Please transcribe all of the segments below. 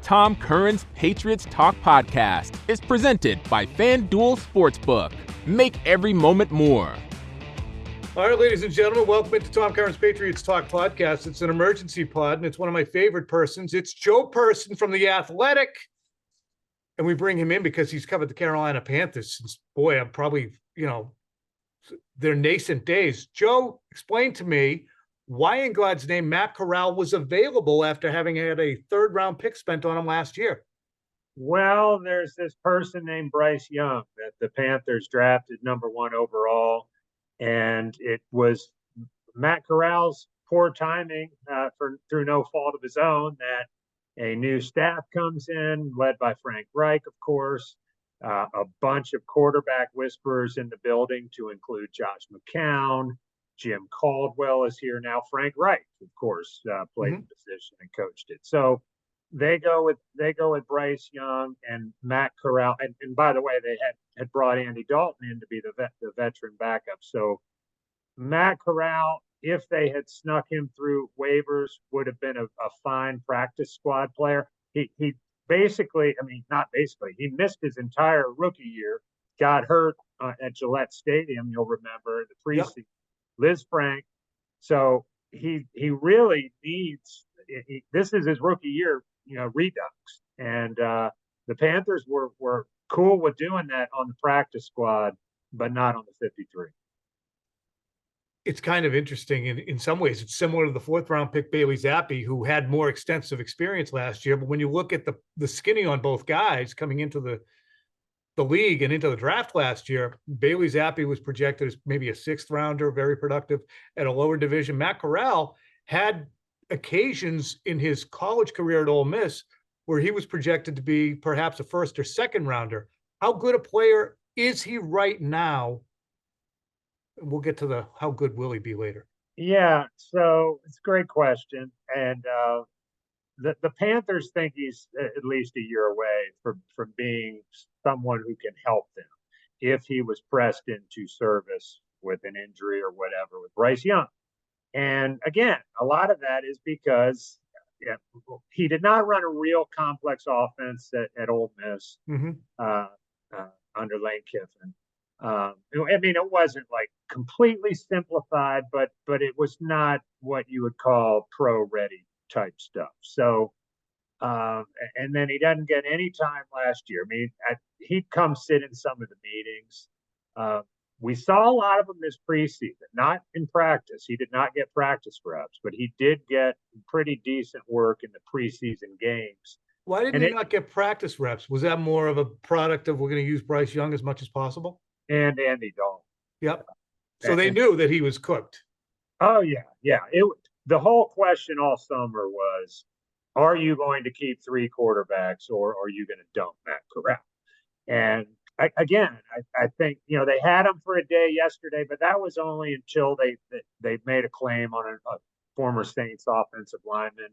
Tom Curran's Patriots Talk Podcast is presented by FanDuel Sportsbook. Make every moment more. All right, ladies and gentlemen, welcome into Tom Curran's Patriots Talk Podcast. It's an emergency pod, and it's one of my favorite persons. It's Joe Person from The Athletic. And we bring him in because he's covered the Carolina Panthers since, boy, I'm probably, their nascent days. Joe, explain to me why in God's name Matt Corral was available after having had a third-round pick spent on him last year. Well, there's this person named Bryce Young that the Panthers drafted number 1 overall, and it was Matt Corral's poor timing through no fault of his own that a new staff comes in, led by Frank Reich, of course, a bunch of quarterback whisperers in the building to include Josh McCown. Jim Caldwell is here now. Frank Reich, of course, played the position and coached it. So they go with Bryce Young and Matt Corral. And by the way, they had brought Andy Dalton in to be the veteran backup. So Matt Corral, if they had snuck him through waivers, would have been a fine practice squad player. He basically, he missed his entire rookie year, got hurt at Gillette Stadium, you'll remember, in the preseason. Yep. Liz Frank. So he really needs, this is his rookie year, redux. And the Panthers were cool with doing that on the practice squad, but not on the 53. It's kind of interesting. In some ways, it's similar to the fourth-round pick Bailey Zappi, who had more extensive experience last year. But when you look at the skinny on both guys coming into the league and into the draft last year, Bailey Zappi was projected as maybe a 6th rounder, very productive at a lower division. Matt Corral had occasions in his college career at Ole Miss where he was projected to be perhaps a 1st or 2nd rounder. How good a player is he right now? We'll get to the how good will he be later. Yeah, so it's a great question. And the Panthers think he's at least a year away from being someone who can help them if he was pressed into service with an injury or whatever with Bryce Young. And again, a lot of that is because he did not run a real complex offense at Ole Miss under Lane Kiffin. It wasn't like completely simplified, but it was not what you would call pro-ready type stuff. So, and then he doesn't get any time last year. He'd come sit in some of the meetings. We saw a lot of him this preseason, not in practice. He did not get practice reps, but he did get pretty decent work in the preseason games. Why didn't he not get practice reps? Was that more of a product of we're going to use Bryce Young as much as possible? And Andy Dalton. Yep. So they knew that he was cooked. Oh, yeah. The whole question all summer was, are you going to keep 3 quarterbacks or are you going to dump Matt Corral? And I think, they had him for a day yesterday, but that was only until they made a claim on a former Saints offensive lineman,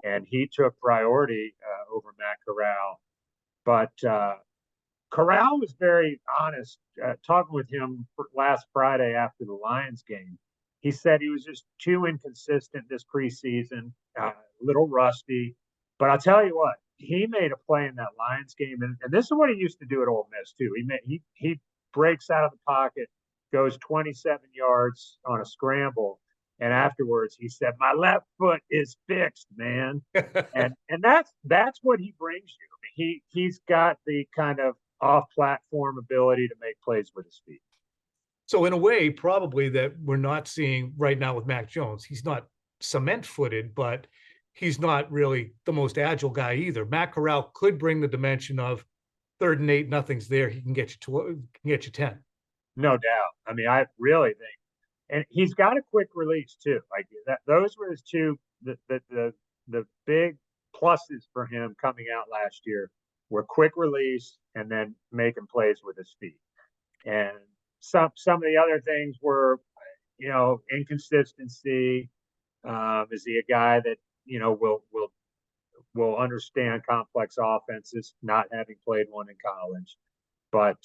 and he took priority over Matt Corral. But Corral was very honest, talking with him last Friday after the Lions game. He said he was just too inconsistent this preseason, a little rusty. But I'll tell you what, he made a play in that Lions game, and this is what he used to do at Ole Miss too. He breaks out of the pocket, goes 27 yards on a scramble, and afterwards he said, "My left foot is fixed, man." and that's what he brings you. He's got the kind of off-platform ability to make plays with his feet. So in a way, probably that we're not seeing right now with Mac Jones. He's not cement-footed, but he's not really the most agile guy either. Matt Corral could bring the dimension of 3rd and 8, nothing's there. He can get you 10. No doubt. I really think, and he's got a quick release too. Like that, those were his two the big pluses for him coming out last year were quick release and then making plays with his feet. And some of the other things were, inconsistency. Is he a guy that will understand complex offenses, not having played one in college? But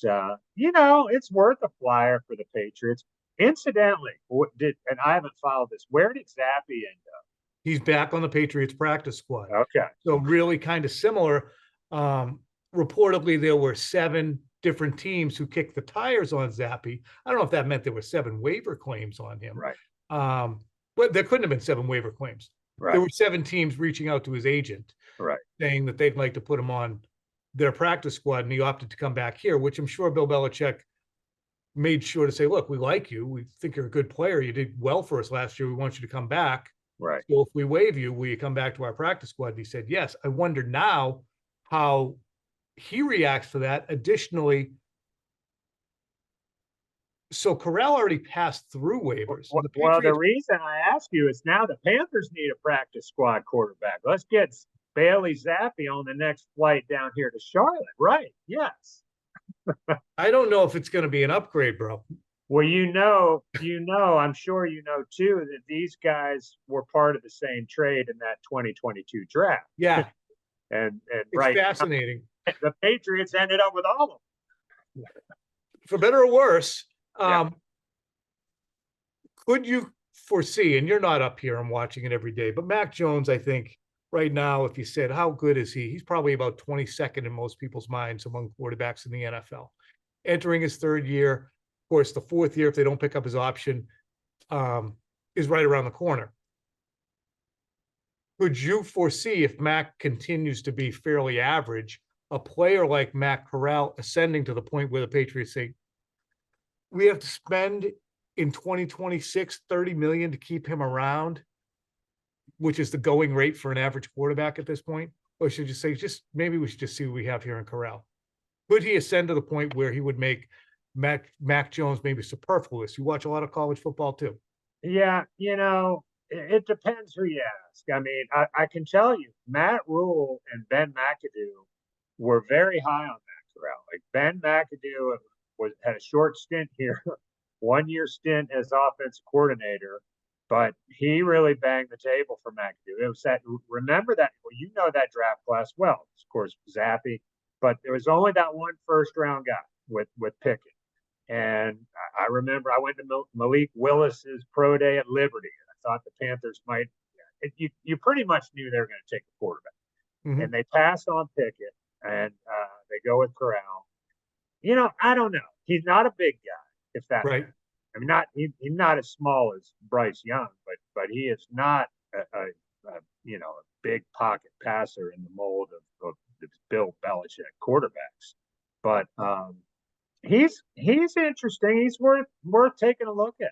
it's worth a flyer for the Patriots. Incidentally, and I haven't followed this, where did Zappi end up? He's back on the Patriots practice squad. Okay. So really kind of similar. Reportedly, there were 7 different teams who kicked the tires on Zappe. I don't know if that meant there were 7 waiver claims on him. Right. But there couldn't have been 7 waiver claims. Right. There were 7 teams reaching out to his agent, Right. saying that they'd like to put him on their practice squad, and he opted to come back here, which I'm sure Bill Belichick made sure to say, look, we like you. We think you're a good player. You did well for us last year. We want you to come back. Right. So if we waive you, will you come back to our practice squad? And he said, yes. I wonder now how he reacts to that. Additionally, so Corral already passed through waivers. Well, the reason I ask you is now the Panthers need a practice squad quarterback. Let's get Bailey Zappe on the next flight down here to Charlotte. Right. Yes. I don't know if it's going to be an upgrade, bro. Well, I'm sure you know too that these guys were part of the same trade in that 2022 draft. Yeah. and It's right fascinating. now, the Patriots ended up with all of them. For better or worse, Yeah. could you foresee, and you're not up here, I'm watching it every day, but Mac Jones, I think right now, if you said, how good is he? He's probably about 22nd in most people's minds among quarterbacks in the NFL. Entering his 3rd year, of course, the 4th year, if they don't pick up his option, is right around the corner. Could you foresee, if Mac continues to be fairly average, a player like Matt Corral ascending to the point where the Patriots say, we have to spend in 2026 $30 million to keep him around, which is the going rate for an average quarterback at this point? Or should you say, maybe we should just see what we have here in Corral? Could he ascend to the point where he would make Mac Jones maybe superfluous? You watch a lot of college football too. Yeah, it depends who you ask. I mean, I can tell you, Matt Rule and Ben McAdoo were very high on Matt Corral. Like Ben McAdoo had a short stint here, 1-year stint as offensive coordinator, but he really banged the table for McAdoo. It was remember that, that draft class well, of course, Zappe, but there was only that one first-round guy with Pickett. And I remember I went to Malik Willis's pro day at Liberty, and I thought the Panthers might. You pretty much knew they were going to take a quarterback, and they passed on Pickett, and they go with Corral. I don't know. He's not a big guy, if that. Right. I mean, he's not as small as Bryce Young, but he is not a big pocket passer in the mold of the Bill Belichick quarterbacks. But he's interesting. He's worth taking a look at.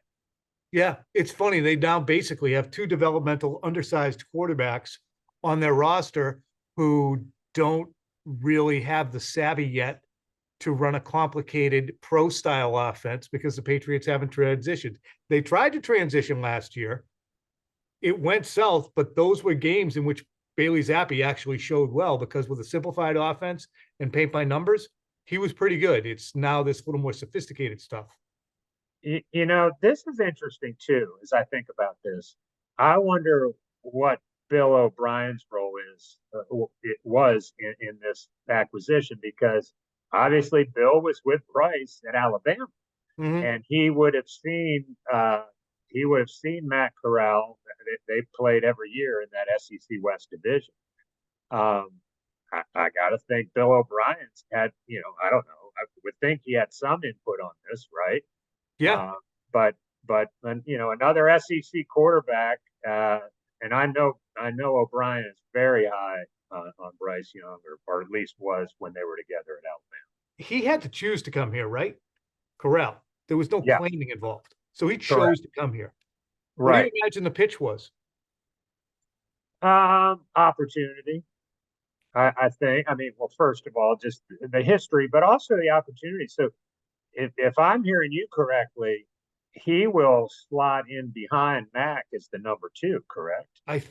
Yeah, it's funny. They now basically have 2 developmental undersized quarterbacks on their roster who don't really have the savvy yet to run a complicated pro-style offense because the Patriots haven't transitioned. They tried to transition last year. It went south, but those were games in which Bailey Zappe actually showed well because with a simplified offense and paint by numbers, he was pretty good. It's now this little more sophisticated stuff. This is interesting too, as I think about this. I wonder what Bill O'Brien's role was in this acquisition, because obviously Bill was with Bryce at Alabama, and he would have seen Matt Corral. They played every year in that SEC West division. I got to think Bill O'Brien's had, I don't know. I would think he had some input on this, right? Yeah. But another SEC quarterback, and I know O'Brien is very high on Bryce Young, or at least was when they were together at Alabama. He had to choose to come here, right? Corral. There was no claiming involved. So he chose Correct. to come here. Right. What do you imagine the pitch was? Opportunity. I think. I mean, well, first of all, just the history, but also the opportunity. So if I'm hearing you correctly, he will slot in behind Mac as the number 2, correct? I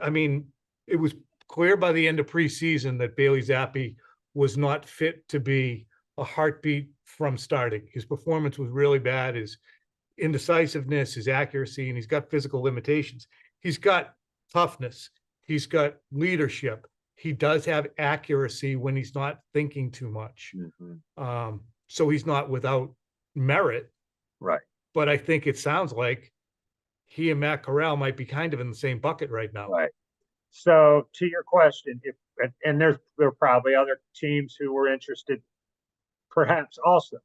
mean, it was clear by the end of preseason that Bailey Zappe was not fit to be a heartbeat from starting. His performance was really bad. His indecisiveness, his accuracy, and he's got physical limitations. He's got toughness. He's got leadership. He does have accuracy when he's not thinking too much. So he's not without merit. Right. But I think it sounds like he and Matt Corral might be kind of in the same bucket right now. Right. So to your question, and there are probably other teams who were interested perhaps also,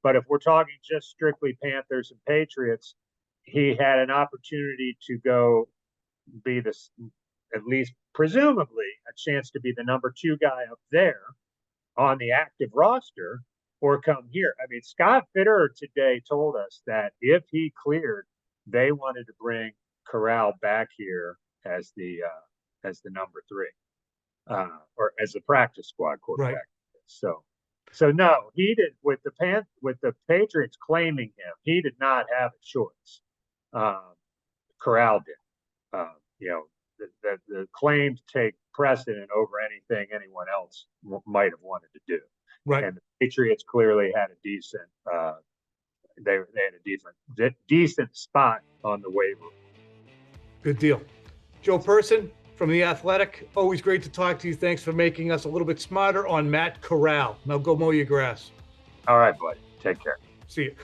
but if we're talking just strictly Panthers and Patriots, he had an opportunity to go be this, at least presumably, a chance to be the number 2 guy up there on the active roster, or come here. I mean, Scott Fitterer today told us that if he cleared, they wanted to bring Corral back here as the number 3, or as the practice squad quarterback. Right. So no, he did with the Patriots claiming him. He did not have a choice. Corral did. The claims take precedent over anything anyone else might have wanted to do. Right. And the Patriots clearly had a decent. They had a decent spot on the waiver. Good deal. Joe Person from The Athletic, always great to talk to you. Thanks for making us a little bit smarter on Matt Corral. Now go mow your grass. All right, buddy. Take care. See you.